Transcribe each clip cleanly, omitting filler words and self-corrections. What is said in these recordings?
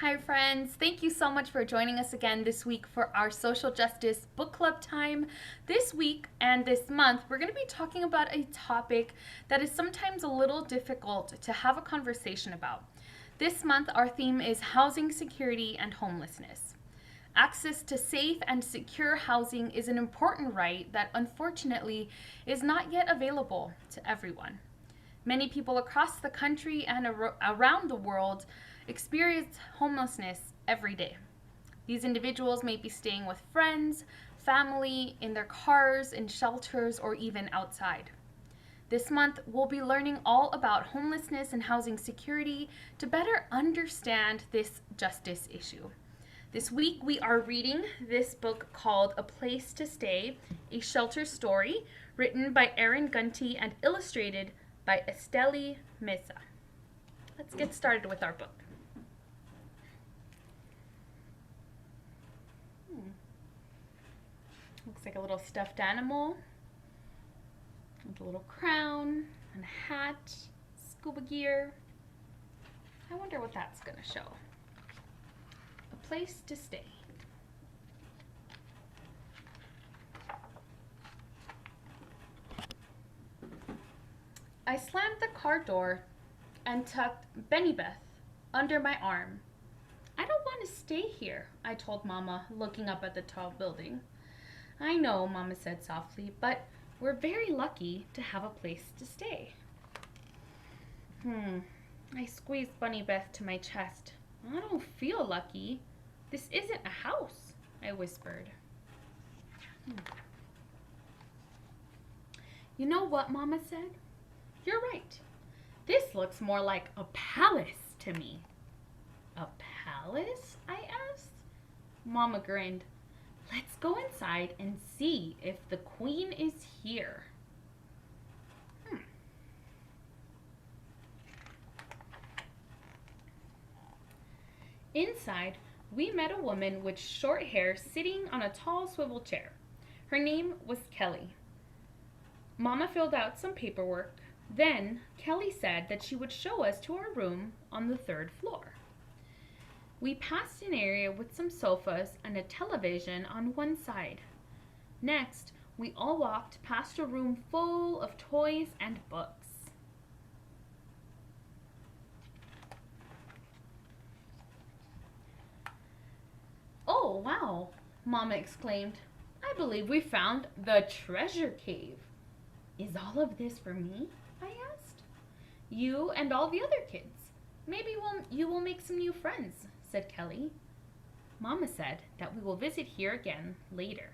Hi friends, thank you so much for joining us again this week for our social justice book club time. This week and this month, we're going to be talking about a topic that is sometimes a little difficult to have a conversation about. This month, our theme is housing security and homelessness. Access to safe and secure housing is an important right that unfortunately is not yet available to everyone. Many people across the country and around the world experience homelessness every day. These individuals may be staying with friends, family, in their cars, in shelters, or even outside. This month, we'll be learning all about homelessness and housing security to better understand this justice issue. This week, we are reading this book called A Place to Stay, a Shelter Story, written by Erin, Gunti, and illustrated by Esteli Mesa. Let's get started with our book. Looks like a little stuffed animal with a little crown and a hat, scuba gear. I wonder what that's going to show. A place to stay. I slammed the car door and tucked Beth under my arm. I don't want to stay here, I told Mama, looking up at the tall building. I know, Mama said softly, but we're very lucky to have a place to stay. I squeezed Beth to my chest. I don't feel lucky. This isn't a house, I whispered. You know what, Mama said? You're right. This looks more like a palace to me. A palace? I asked. Mama grinned. Let's go inside and see if the queen is here. Inside, we met a woman with short hair sitting on a tall swivel chair. Her name was Kelly. Mama filled out some paperwork. Then Kelly said that she would show us to our room on the 3rd floor. We passed an area with some sofas and a television on one side. Next, we all walked past a room full of toys and books. Oh, wow, Mama exclaimed. I believe we found the treasure cave. Is all of this for me? I asked. You and all the other kids. Maybe you will make some new friends, said Kelly. Mama said that we will visit here again later.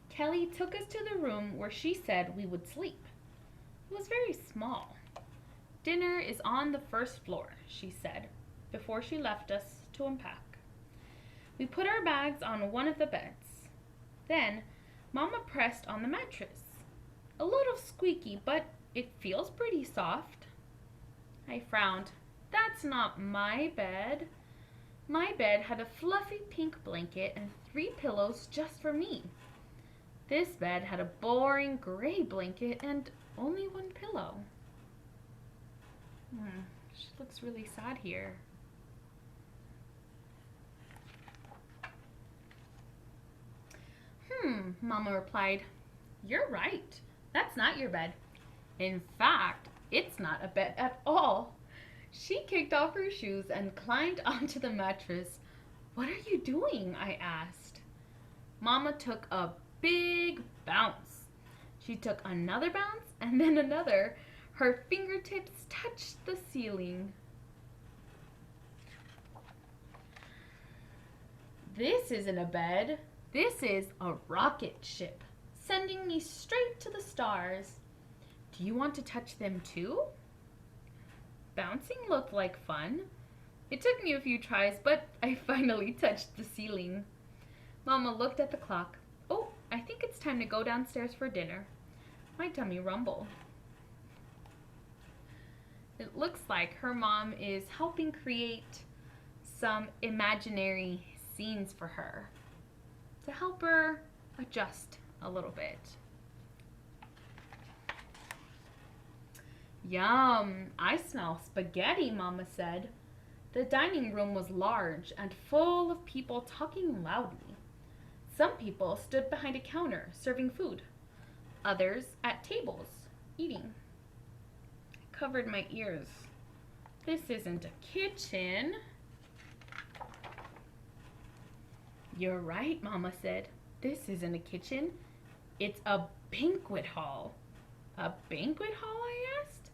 Kelly took us to the room where she said we would sleep. It was very small. Dinner is on the 1st floor, she said, before she left us to unpack. We put our bags on one of the beds. Then, Mama pressed on the mattress. A little squeaky, but it feels pretty soft. I frowned. That's not my bed. My bed had a fluffy pink blanket and 3 pillows just for me. This bed had a boring gray blanket and only 1 pillow. She looks really sad here. Mama replied. You're right. That's not your bed. In fact, it's not a bed at all. She kicked off her shoes and climbed onto the mattress. What are you doing? I asked. Mama took a big bounce. She took another bounce and then another. Her fingertips touched the ceiling. This isn't a bed. This is a rocket ship, sending me straight to the stars. Do you want to touch them too? Bouncing looked like fun. It took me a few tries, but I finally touched the ceiling. Mama looked at the clock. Oh, I think it's time to go downstairs for dinner. My tummy rumbled. It looks like her mom is helping create some imaginary scenes for her to help her adjust a little bit. Yum, I smell spaghetti, Mama said. The dining room was large and full of people talking loudly. Some people stood behind a counter serving food, others at tables eating. I covered my ears. This isn't a kitchen. You're right, Mama said. This isn't a kitchen. It's a banquet hall. A banquet hall, I asked.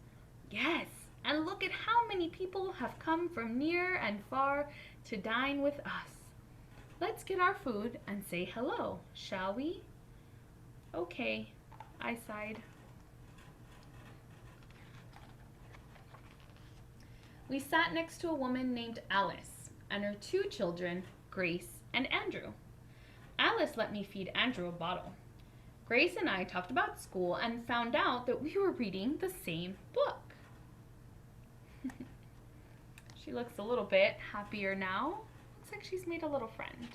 Yes, and look at how many people have come from near and far to dine with us. Let's get our food and say hello, shall we? Okay, I sighed. We sat next to a woman named Alice and her two children, Grace and Andrew. Alice let me feed Andrew a bottle. Grace and I talked about school and found out that we were reading the same book. She looks a little bit happier now. Looks like she's made a little friend.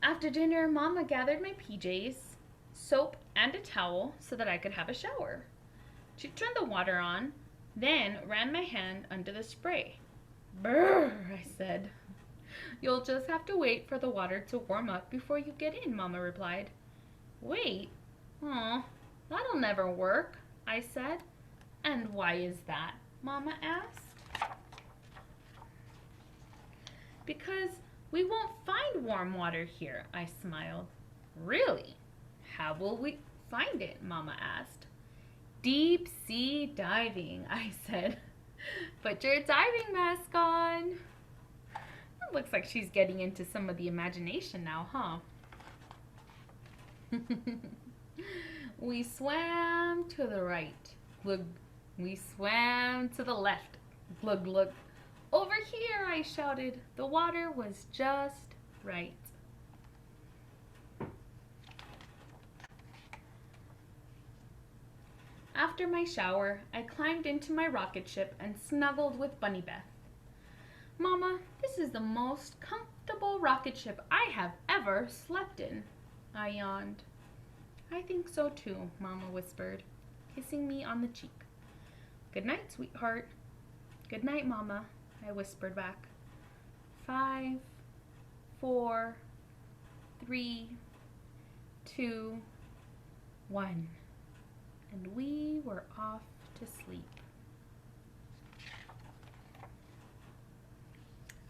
After dinner, Mama gathered my PJs, soap, and a towel so that I could have a shower. She turned the water on, then ran my hand under the spray. Brr, I said. You'll just have to wait for the water to warm up before you get in, Mama replied. Wait? Aw, that'll never work, I said. And why is that? Mama asked. Because we won't find warm water here, I smiled. Really? How will we find it? Mama asked. Deep sea diving, I said. Put your diving mask on. It looks like she's getting into some of the imagination now, huh? We swam to the right. Glug. We swam to the left. Glug, glug. Over here, I shouted. The water was just right. After my shower, I climbed into my rocket ship and snuggled with Bunny Beth. Mama, this is the most comfortable rocket ship I have ever slept in, I yawned. I think so too, Mama whispered, kissing me on the cheek. Good night, sweetheart. Good night, Mama, I whispered back. 5, 4, 3, 2, 1. And we were off to sleep.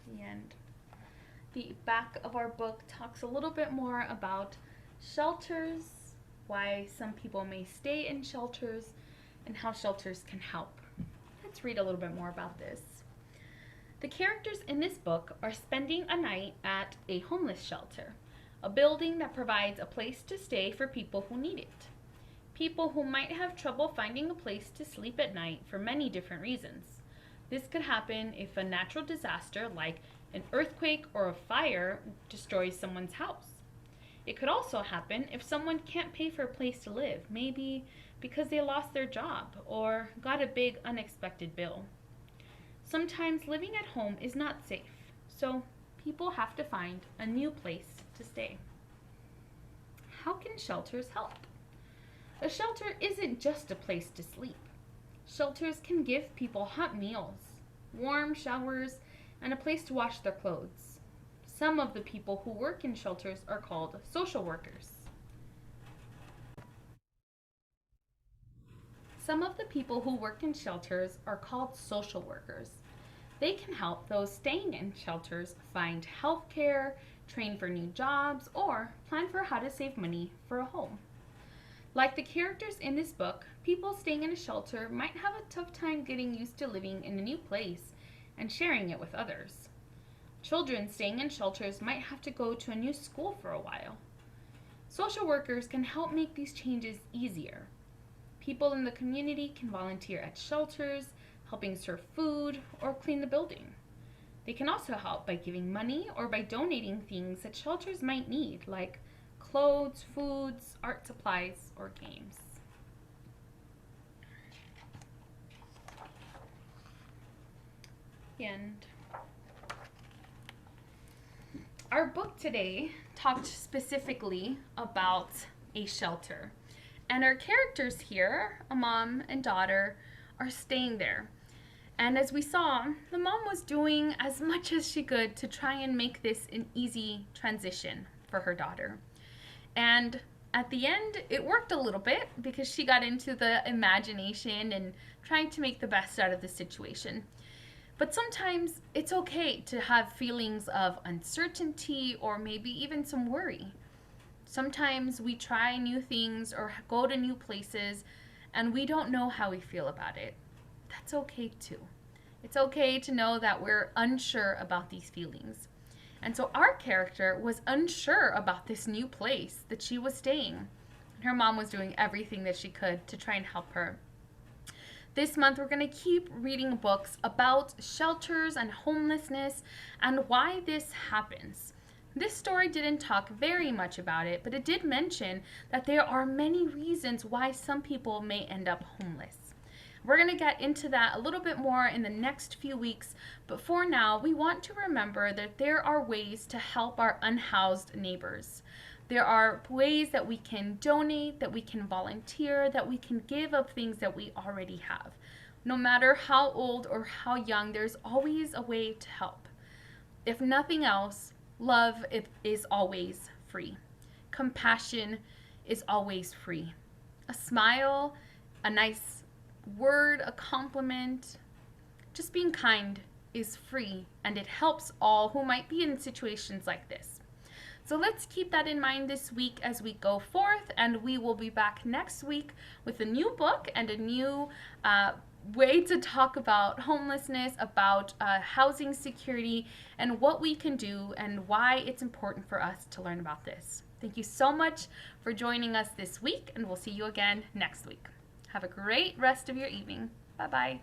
The end. The back of our book talks a little bit more about shelters, why some people may stay in shelters, and how shelters can help. Let's read a little bit more about this. The characters in this book are spending a night at a homeless shelter, a building that provides a place to stay for people who need it. People who might have trouble finding a place to sleep at night for many different reasons. This could happen if a natural disaster like an earthquake or a fire destroys someone's house. It could also happen if someone can't pay for a place to live, maybe because they lost their job or got a big unexpected bill. Sometimes living at home is not safe, so people have to find a new place to stay. How can shelters help? A shelter isn't just a place to sleep. Shelters can give people hot meals, warm showers, and a place to wash their clothes. Some of the people who work in shelters are called social workers. Some of the people who work in shelters are called social workers. They can help those staying in shelters find health care, train for new jobs, or plan for how to save money for a home. Like the characters in this book, people staying in a shelter might have a tough time getting used to living in a new place and sharing it with others. Children staying in shelters might have to go to a new school for a while. Social workers can help make these changes easier. People in the community can volunteer at shelters, helping serve food or clean the building. They can also help by giving money or by donating things that shelters might need, like clothes, foods, art supplies, or games. The end. Our book today talked specifically about a shelter. And our characters here, a mom and daughter, are staying there. And as we saw, the mom was doing as much as she could to try and make this an easy transition for her daughter. And at the end, it worked a little bit because she got into the imagination and trying to make the best out of the situation. But sometimes it's okay to have feelings of uncertainty or maybe even some worry. Sometimes we try new things or go to new places and we don't know how we feel about it. That's okay too. It's okay to know that we're unsure about these feelings. And so our character was unsure about this new place that she was staying. Her mom was doing everything that she could to try and help her. This month, we're going to keep reading books about shelters and homelessness and why this happens. This story didn't talk very much about it, but it did mention that there are many reasons why some people may end up homeless. We're going to get into that a little bit more in the next few weeks, but for now, we want to remember that there are ways to help our unhoused neighbors. There are ways that we can donate, that we can volunteer, that we can give of things that we already have. No matter how old or how young, there's always a way to help. If nothing else, love is always free. Compassion is always free. A smile, a nice word, a compliment, just being kind is free, and it helps all who might be in situations like this. So let's keep that in mind this week as we go forth, and we will be back next week with a new book and a new way to talk about homelessness, about housing security, and what we can do and why it's important for us to learn about this. Thank you so much for joining us this week, and we'll see you again next week. Have a great rest of your evening. Bye-bye.